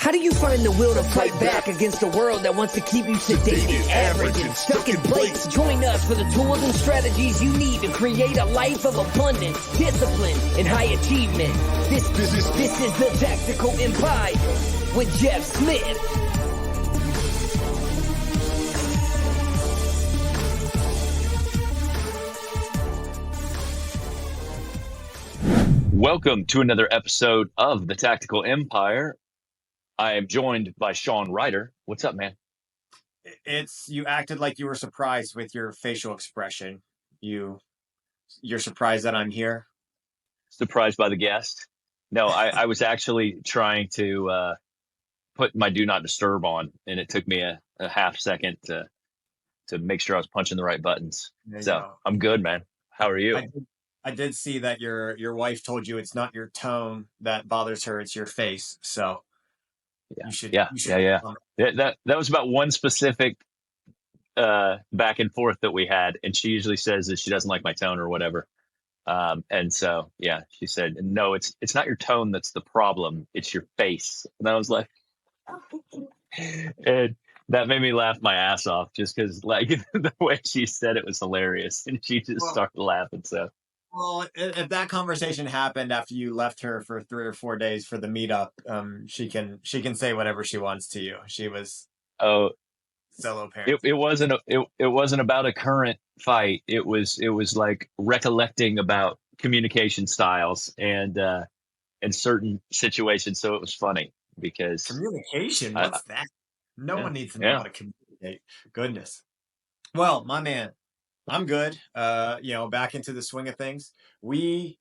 How do you find the will to fight back against a world that wants to keep you sedated, average, and stuck in place? Join us for the tools and strategies you need to create a life of abundance, discipline, and high achievement. This is the Tactical Empire with Jeff Smith. Welcome to another episode of the Tactical Empire. I am joined by Shawn Rider. What's up, man? You acted like you were surprised with your facial expression. You're surprised that I'm here? Surprised by the guest? No, I was actually trying to put my do not disturb on, and it took me a half second to make sure I was punching the right buttons. So I'm good, man. How are you? I did see that your wife told you it's not your tone that bothers her, it's your face. So yeah. You should. That was about one specific back and forth that we had, and she usually says that she doesn't like my tone or whatever. And so yeah, she said, "No, it's not your tone that's the problem; it's your face." And I was like, and that made me laugh my ass off, just because like the way she said it was hilarious, and she just started laughing. So. Well, if that conversation happened after you left her for 3 or 4 days for the meetup, she can say whatever she wants to you. She was solo parent. It wasn't about a current fight. It was like recollecting about communication styles and certain situations. So it was funny because communication. What's that? No one needs to know how to communicate. Goodness. Well, my man. I'm good. Back into the swing of things. We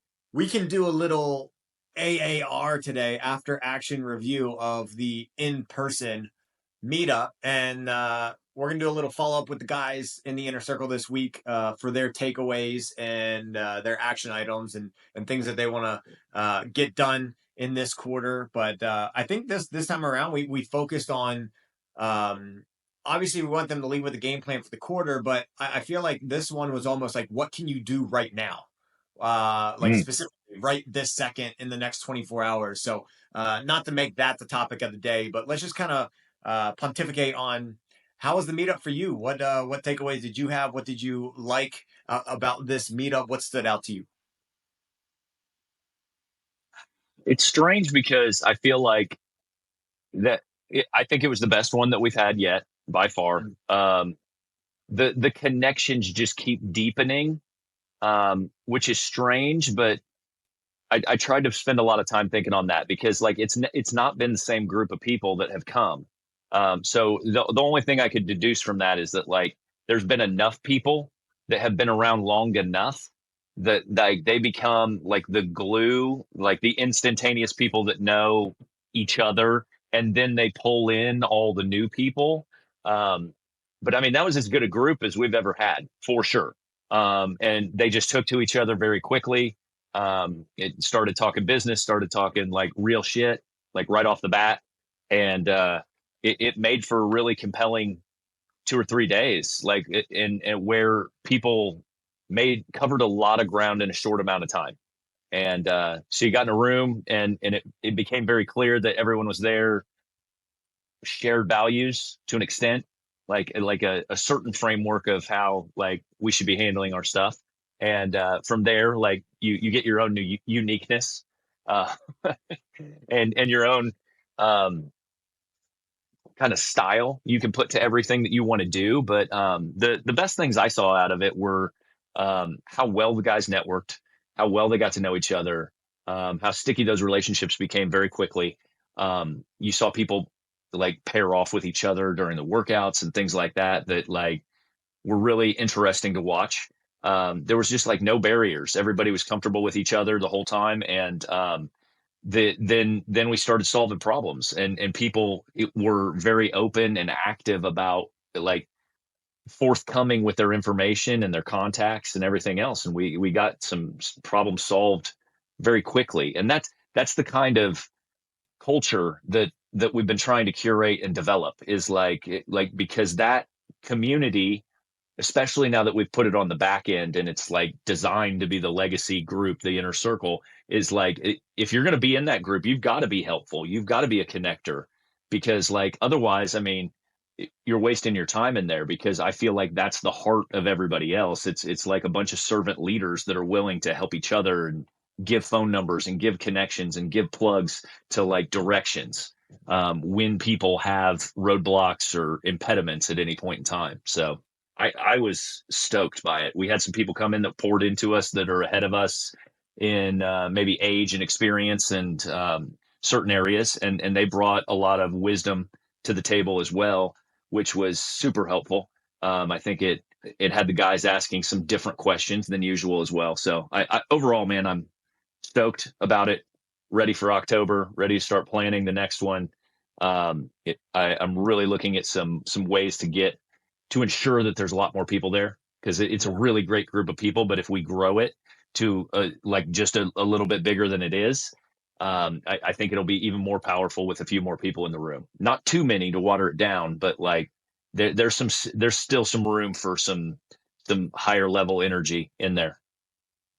can do a little AAR today, after action review of the in-person meetup. And we're going to do a little follow-up with the guys in the inner circle this week for their takeaways and their action items and things that they want to get done in this quarter. But I think this time around, we focused on obviously, we want them to lead with a game plan for the quarter, but I feel like this one was almost like, what can you do right now? Specifically right this second in the next 24 hours. So not to make that the topic of the day, but let's just kind of pontificate on how was the meetup for you? What takeaways did you have? What did you like about this meetup? What stood out to you? It's strange because I feel like I think it was the best one that we've had yet. By far. The connections just keep deepening, which is strange, but I tried to spend a lot of time thinking on that because like it's not been the same group of people that have come. So the only thing I could deduce from that is that like there's been enough people that have been around long enough that like they become like the glue, like the instantaneous people that know each other, and then they pull in all the new people. But I mean, that was as good a group as we've ever had, for sure. And they just took to each other very quickly. It started talking business, started talking like real shit, like right off the bat. And it made for a really compelling 2 or 3 days, like and where people covered a lot of ground in a short amount of time. And so you got in a room and it became very clear that everyone was there, shared values to an extent, like a certain framework of how like we should be handling our stuff. And from there, like you get your own new uniqueness and your own kind of style you can put to everything that you want to do. But the best things I saw out of it were how well the guys networked, how well they got to know each other, how sticky those relationships became very quickly. You saw people like pair off with each other during the workouts and things like that like were really interesting to watch. There was just like no barriers. Everybody was comfortable with each other the whole time. And then we started solving problems and people were very open and active about like forthcoming with their information and their contacts and everything else. And we got some problems solved very quickly. And that's the kind of culture that we've been trying to curate and develop, is like because that community, especially now that we've put it on the back end and it's like designed to be the legacy group, the inner circle, is like, if you're going to be in that group, you've got to be helpful. You've got to be a connector. because like otherwise, I mean, you're wasting your time in there, because I feel like that's the heart of everybody else. It's like a bunch of servant leaders that are willing to help each other and give phone numbers and give connections and give plugs to like directions when people have roadblocks or impediments at any point in time. So I was stoked by it. We had some people come in that poured into us that are ahead of us in maybe age and experience and certain areas, and they brought a lot of wisdom to the table as well, which was super helpful. I think it had the guys asking some different questions than usual as well. So I overall, man, I'm stoked about it. Ready for October. Ready to start planning the next one. I'm really looking at some ways to ensure that there's a lot more people there, because it's a really great group of people. But if we grow it to like just a little bit bigger than it is, I think it'll be even more powerful with a few more people in the room. Not too many to water it down, but like there's still some room for some higher level energy in there.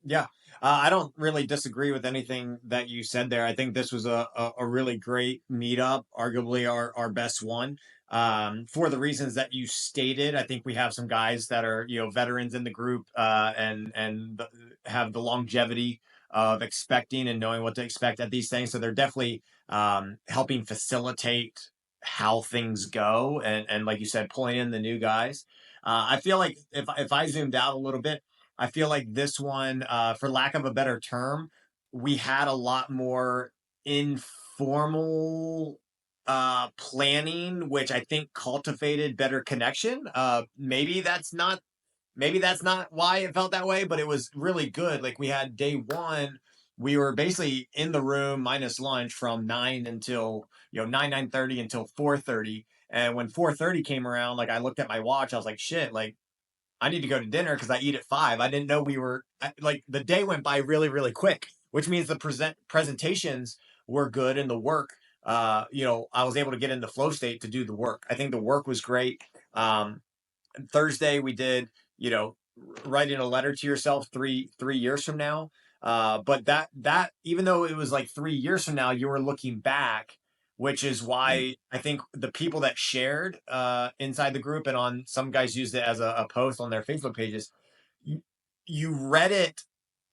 Yeah. I don't really disagree with anything that you said there. I think this was a really great meetup, arguably our best one. For the reasons that you stated, I think we have some guys that are, veterans in the group, and have the longevity of expecting and knowing what to expect at these things. So they're definitely helping facilitate how things go, and like you said, pulling in the new guys. I feel like if I zoomed out a little bit, I feel like this one, for lack of a better term, we had a lot more informal planning, which I think cultivated better connection. Maybe that's not why it felt that way, but it was really good. Like we had day one, we were basically in the room minus lunch from 9:30 until 4:30. And when 4:30 came around, like I looked at my watch, I was like, shit, like I need to go to dinner because I eat at 5. I didn't know like the day went by really, really quick, which means the presentations were good and the work, I was able to get in the flow state to do the work. I think the work was great. Thursday we did, writing a letter to yourself 3 years from now. But that even though it was like 3 years from now, you were looking back, which is why I think the people that shared inside the group and on some guys used it as a post on their Facebook pages, you, you read it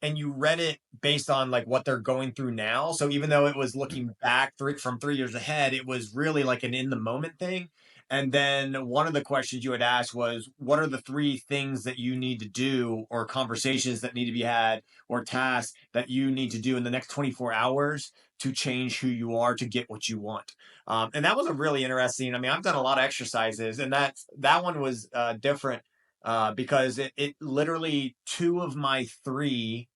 and you read it based on like what they're going through now. So even though it was looking back from 3 years ahead, it was really like an in the moment thing. And then one of the questions you had asked was, what are the 3 things that you need to do, or conversations that need to be had, or tasks that you need to do in the next 24 hours to change who you are to get what you want? And that was a really interesting. I mean, I've done a lot of exercises, and that one was different because it literally 2 of my 3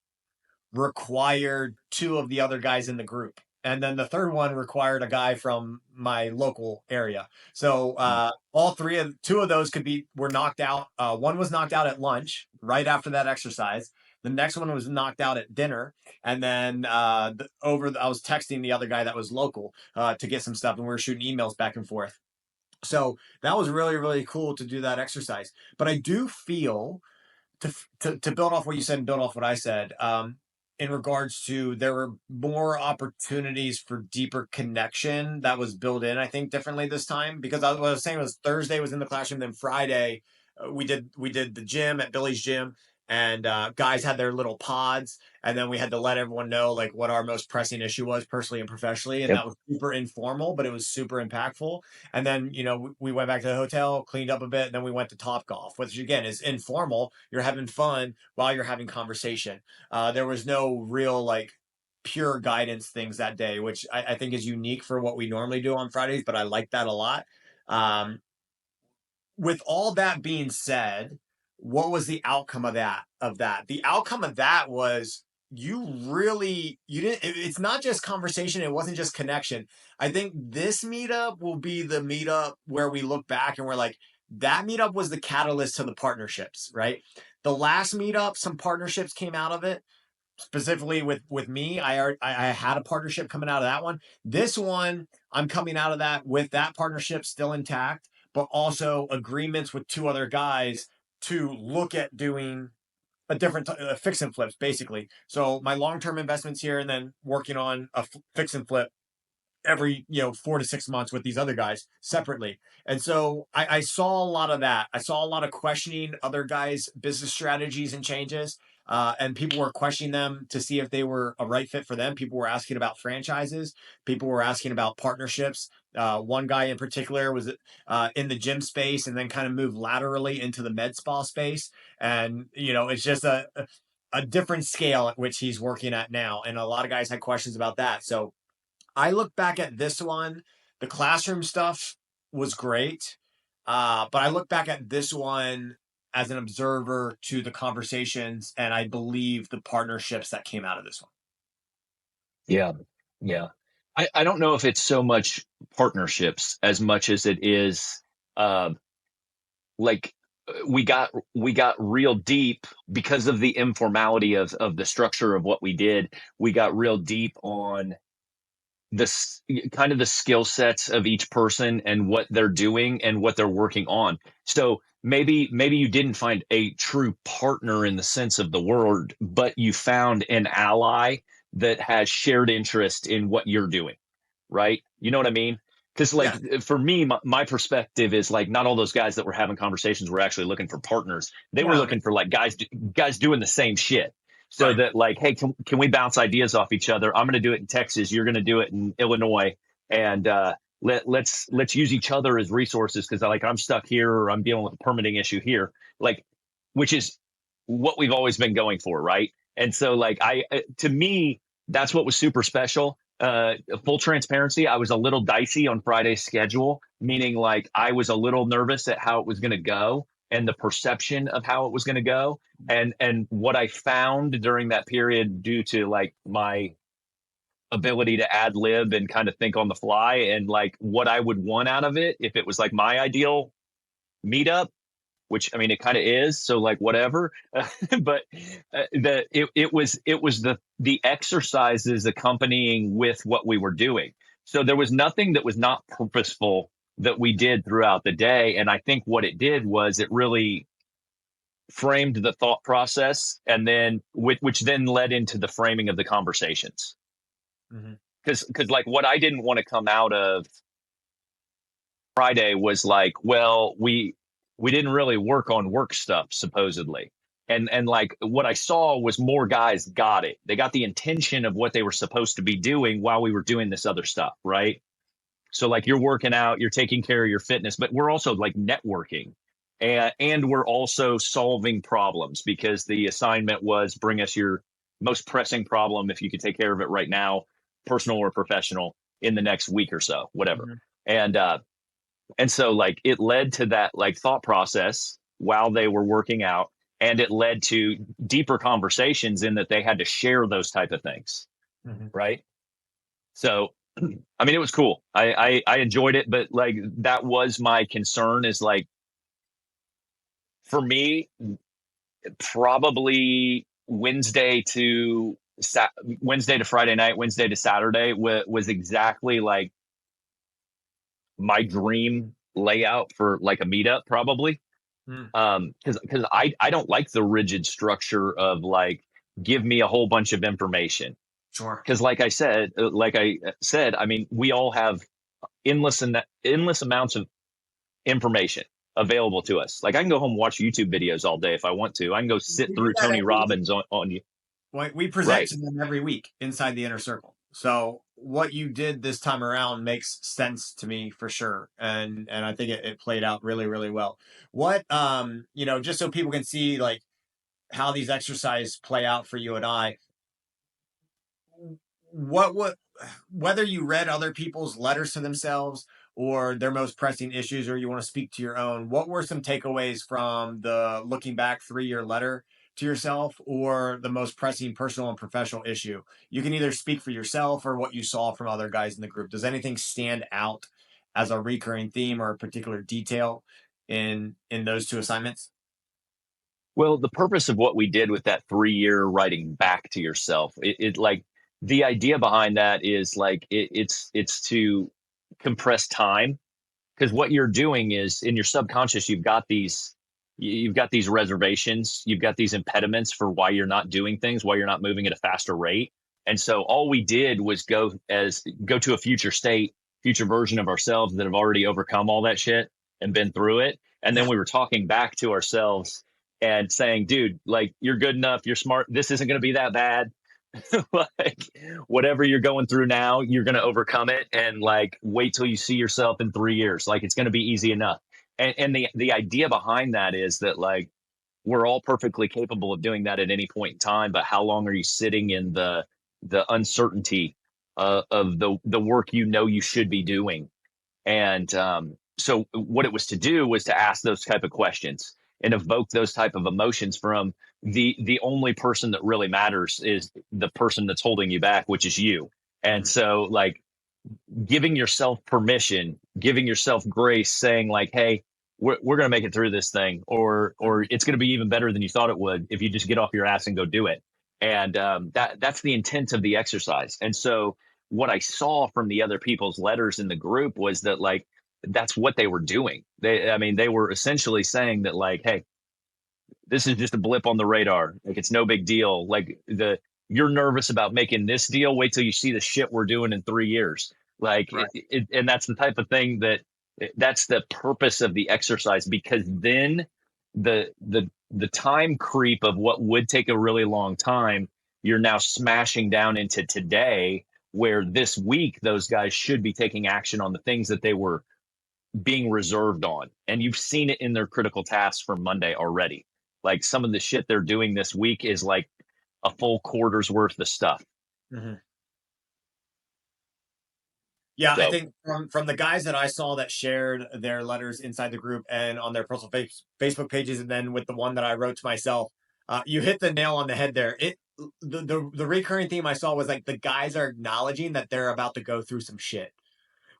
required 2 of the other guys in the group. And then the third one required a guy from my local area. So all 2 of those were knocked out. One was knocked out at lunch right after that exercise. The next one was knocked out at dinner. And then I was texting the other guy that was local to get some stuff, and we were shooting emails back and forth. So that was really, really cool to do that exercise. But I do feel to build off what you said and build off what I said, in regards to there were more opportunities for deeper connection that was built in, I think, differently this time. Because what I was saying was Thursday was in the classroom, then Friday we did the gym at Billy's gym, and guys had their little pods, and then we had to let everyone know like what our most pressing issue was personally and professionally, and Yep. that was super informal, but it was super impactful. And then we went back to the hotel, cleaned up a bit, and then we went to Top Golf, which again is informal. You're having fun while you're having conversation. There was no real like pure guidance things that day, which I think is unique for what we normally do on Fridays, but I like that a lot. With all that being said, what was the outcome of that? The outcome of that was it's not just conversation. It wasn't just connection. I think this meetup will be the meetup where we look back and we're like, that meetup was the catalyst to the partnerships, right? The last meetup, some partnerships came out of it. Specifically with me, I had a partnership coming out of that one. This one, I'm coming out of that with that partnership still intact, but also agreements with 2 other guys to look at doing a different fix and flips, basically. So my long-term investments here, and then working on a fix and flip every 4 to 6 months with these other guys separately. And so I saw a lot of that. I saw a lot of questioning other guys' business strategies and changes. And people were questioning them to see if they were a right fit for them. People were asking about franchises. People were asking about partnerships. One guy in particular was in the gym space and then kind of moved laterally into the med spa space. And, it's just a different scale at which he's working at now. And a lot of guys had questions about that. So I look back at this one, the classroom stuff was great. But I look back at this one as an observer to the conversations and I believe the partnerships that came out of this one. Yeah. Yeah. I don't know if it's so much partnerships as much as it is like we got real deep because of the informality of the structure of what we did. We got real deep on this kind of the skill sets of each person and what they're doing and what they're working on. So maybe you didn't find a true partner in the sense of the word, but you found an ally that has shared interest in what you're doing, right? You know what I mean? Because for me, my perspective is like not all those guys that were having conversations were actually looking for partners. They were looking for like guys doing the same shit. So that like, hey, can we bounce ideas off each other? I'm going to do it in Texas. You're going to do it in Illinois. And let's use each other as resources because I'm stuck here or I'm dealing with a permitting issue here, like, which is what we've always been going for. Right. And so like to me, that's what was super special. Full transparency, I was a little dicey on Friday's schedule, meaning like I was a little nervous at how it was going to go and the perception of how it was going to go. And what I found during that period due to like my ability to ad lib and kind of think on the fly and like what I would want out of it if it was like my ideal meetup, which I mean it kind of is, so like whatever. But it was the exercises accompanying with what we were doing. So there was nothing that was not purposeful that we did throughout the day. And I think what it did was it really framed the thought process and then which then led into the framing of the conversations. Because like what I didn't want to come out of Friday was like, well, we didn't really work on work stuff supposedly. And like what I saw was more guys got it. They got the intention of what they were supposed to be doing while we were doing this other stuff, right? So like you're working out, you're taking care of your fitness, but we're also like networking and we're also solving problems because the assignment was bring us your most pressing problem. If you could take care of it right now, personal or professional in the next week or so, whatever. And so like it led to that like thought process while they were working out. And it led to deeper conversations in that they had to share those type of things. Right. So I mean, it was cool. I enjoyed it, but like that was my concern is like, for me, probably Wednesday to Friday night, Wednesday to Saturday was exactly like my dream layout for like a meetup probably. Because I don't like the rigid structure of like, give me a whole bunch of information. Sure. Because like I said, I mean, we all have endless amounts of information available to us. Like I can go home and watch YouTube videos all day if I want to. I can go sit through Tony Robbins on you. Well, we present to them every week inside the inner circle. So what you did this time around makes sense to me for sure. And I think it played out really, really well. What, just so people can see like how these exercises play out for you and I, whether you read other people's letters to themselves or their most pressing issues, or you want to speak to your own, what were some takeaways from the looking back 3-year letter to yourself or the most pressing personal and professional issue? You can either speak for yourself or what you saw from other guys in the group. Does anything stand out as a recurring theme or a particular detail in those 2 assignments? Well, the purpose of what we did with that 3-year writing back to yourself, it like the idea behind that is like it's to compress time, because what you're doing is in your subconscious you've got these reservations, you've got these impediments for why you're not doing things, why you're not moving at a faster rate. And so all we did was go to a future state, future version of ourselves that have already overcome all that shit and been through it. And then we were talking back to ourselves and saying, dude, like, you're good enough. You're smart. This isn't going to be that bad. Like, whatever you're going through now, you're going to overcome it. And like, wait till you see yourself in 3 years. Like, it's going to be easy enough. And the idea behind that is that, like, we're all perfectly capable of doing that at any point in time. But how long are you sitting in the uncertainty of the work you should be doing? And so what it was to do was to ask those type of questions and evoke those type of emotions from the only person that really matters is the person that's holding you back, which is you. And so, like, giving yourself permission, giving yourself grace, saying like, hey, we're going to make it through this thing, or it's going to be even better than you thought it would if you just get off your ass and go do it. And that's the intent of the exercise. And so what I saw from the other people's letters in the group was that, like, that's what they were doing. They were essentially saying that, like, hey, this is just a blip on the radar. Like, it's no big deal. Like, you're nervous about making this deal. Wait till you see the shit we're doing in 3 years. Like, right. And that's the type of thing that's the purpose of the exercise, because then the time creep of what would take a really long time, you're now smashing down into today, where this week those guys should be taking action on the things that they were being reserved on. And you've seen it in their critical tasks from Monday already. Like, some of the shit they're doing this week is like a full quarter's worth of stuff. Mm-hmm. Yeah, so, I think from the guys that I saw that shared their letters inside the group and on their personal Facebook pages, and then with the one that I wrote to myself, you hit the nail on the head there. The recurring theme I saw was, like, the guys are acknowledging that they're about to go through some shit.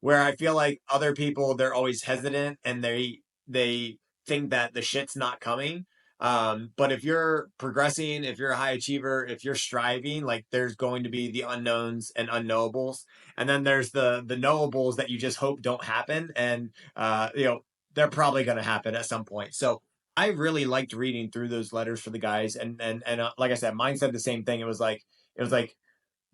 Where I feel like other people, they're always hesitant and they think that the shit's not coming. But if you're progressing, if you're a high achiever, if you're striving, like, there's going to be the unknowns and unknowables. And then there's the knowables that you just hope don't happen. And, they're probably going to happen at some point. So I really liked reading through those letters for the guys. And like I said, mine said the same thing. It was like,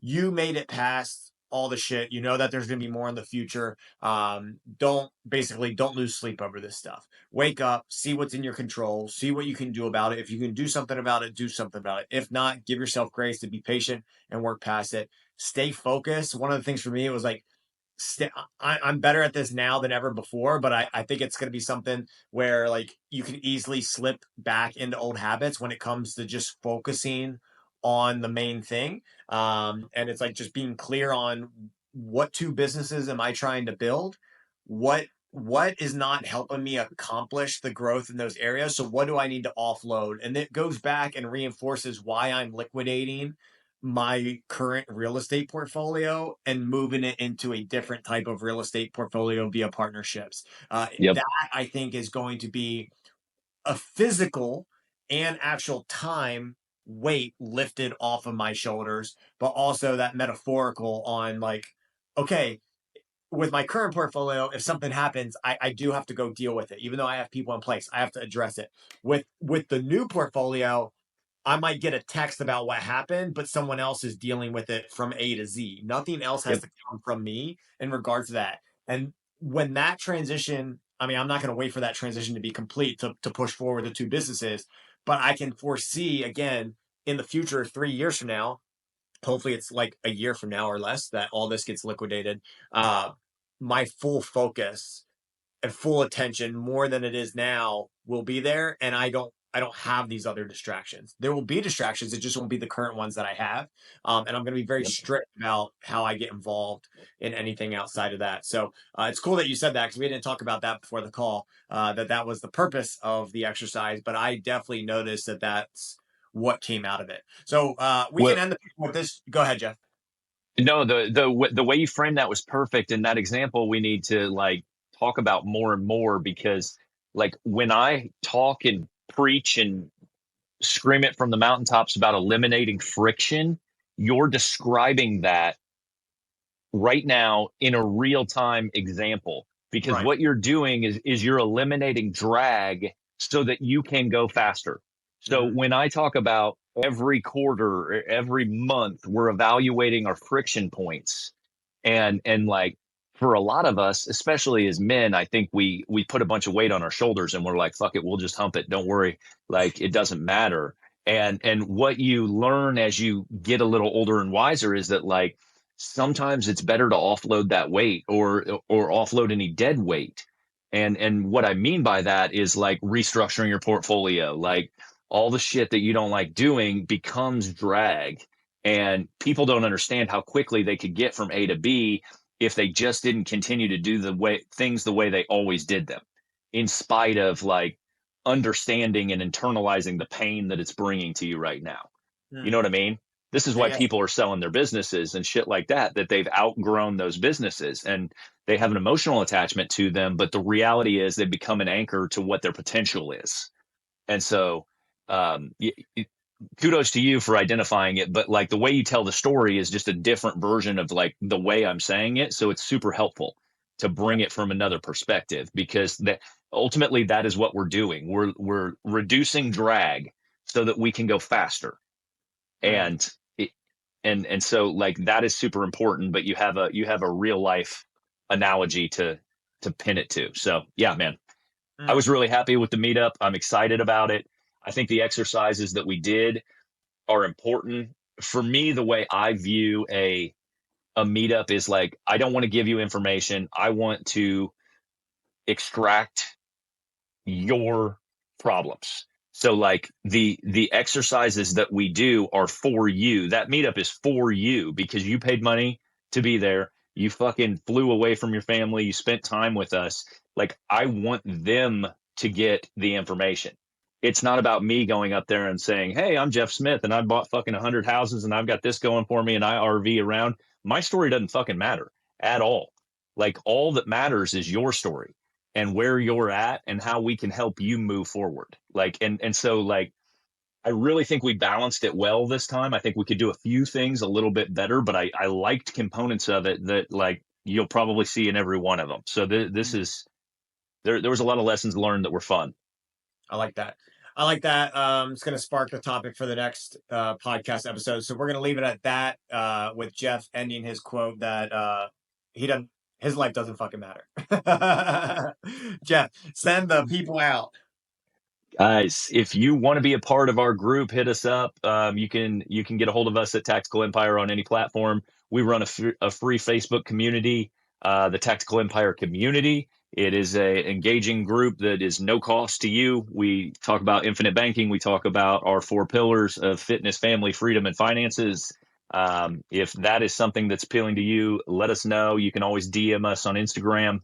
you made it past all the shit. You know that there's going to be more in the future. Don't lose sleep over this stuff. Wake up, see what's in your control, see what you can do about it. If you can do something about it, do something about it. If not, give yourself grace to be patient and work past it. Stay focused. One of the things for me, it was like, I'm better at this now than ever before, but I think it's going to be something where, like, you can easily slip back into old habits when it comes to just focusing on the main thing. And it's like just being clear on what two businesses am I trying to build? What is not helping me accomplish the growth in those areas? So what do I need to offload? And it goes back and reinforces why I'm liquidating my current real estate portfolio and moving it into a different type of real estate portfolio via partnerships. That, I think, is going to be a physical and actual time weight lifted off of my shoulders, but also that metaphorical on, like, okay, with my current portfolio, if something happens, I do have to go deal with it. Even though I have people in place, I have to address it. With the new portfolio, I might get a text about what happened, but someone else is dealing with it from A to Z. Nothing else has to come from me in regards to that. And when that transition, I mean, I'm not going to wait for that transition to be complete to push forward the two businesses, but I can foresee, again, in the future, 3 years from now, hopefully it's like a year from now or less, that all this gets liquidated. My full focus and full attention, more than it is now, will be there. And I don't have these other distractions. There will be distractions. It just won't be the current ones that I have. And I'm going to be very strict about how I get involved in anything outside of that. So it's cool that you said that, because we didn't talk about that before the call, that was the purpose of the exercise. But I definitely noticed that that's what came out of it. So we can end the with this. Go ahead, Jeff. No, the way you framed that was perfect. And that example we need to, like, talk about more and more, because, like, when I talk and preach and scream it from the mountaintops about eliminating friction, you're describing that right now in a real-time example, because what you're doing is you're eliminating drag so that you can go faster. So when I talk about every quarter, every month, we're evaluating our friction points. And like for a lot of us, especially as men, I think we put a bunch of weight on our shoulders and we're like, fuck it, we'll just hump it. Don't worry. Like it doesn't matter. And what you learn as you get a little older and wiser is that like sometimes it's better to offload that weight or offload any dead weight. And what I mean by that is like restructuring your portfolio, like all the shit that you don't like doing becomes drag. And people don't understand how quickly they could get from A to B if they just didn't continue to do the way they always did them, in spite of like understanding and internalizing the pain that it's bringing to you right now. You know what I mean? This is why people are selling their businesses and shit like that, that they've outgrown those businesses and they have an emotional attachment to them. But the reality is they become an anchor to what their potential is. And so, kudos to you for identifying it. But like the way you tell the story is just a different version of like the way I'm saying it. So it's super helpful to bring it from another perspective, because that ultimately that is what we're doing. We're reducing drag so that we can go faster. And and so like that is super important, but you have a real life analogy to pin it to. So yeah, man, I was really happy with the meetup. I'm excited about it. I think the exercises that we did are important. For me, the way I view a meetup is like, I don't want to give you information. I want to extract your problems. So like the exercises that we do are for you. That meetup is for you because you paid money to be there. You fucking flew away from your family. You spent time with us. Like I want them to get the information. It's not about me going up there and saying, "Hey, I'm Jeff Smith and I bought fucking 100 houses and I've got this going for me and I RV around." My story doesn't fucking matter at all. Like all that matters is your story and where you're at and how we can help you move forward. Like, and so like, I really think we balanced it well this time. I think we could do a few things a little bit better, but I liked components of it that like you'll probably see in every one of them. So this is, there was a lot of lessons learned that were fun. I like that. I like that. It's going to spark the topic for the next podcast episode. So we're going to leave it at that with Jeff ending his quote that his life doesn't fucking matter. Jeff, send the people out. Guys, if you want to be a part of our group, hit us up. You can get a hold of us at Tactical Empire on any platform. We run a free Facebook community, the Tactical Empire community. It is a engaging group that is no cost to you. We talk about infinite banking. We talk about our 4 pillars of fitness, family, freedom, and finances. If that is something that's appealing to you, let us know. You can always DM us on Instagram.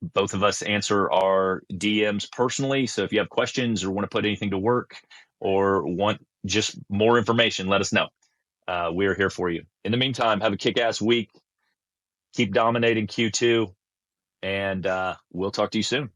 Both of us answer our DMs personally. So if you have questions or want to put anything to work or want just more information, let us know. We're here for you. In the meantime, have a kick-ass week. Keep dominating Q2, and we'll talk to you soon.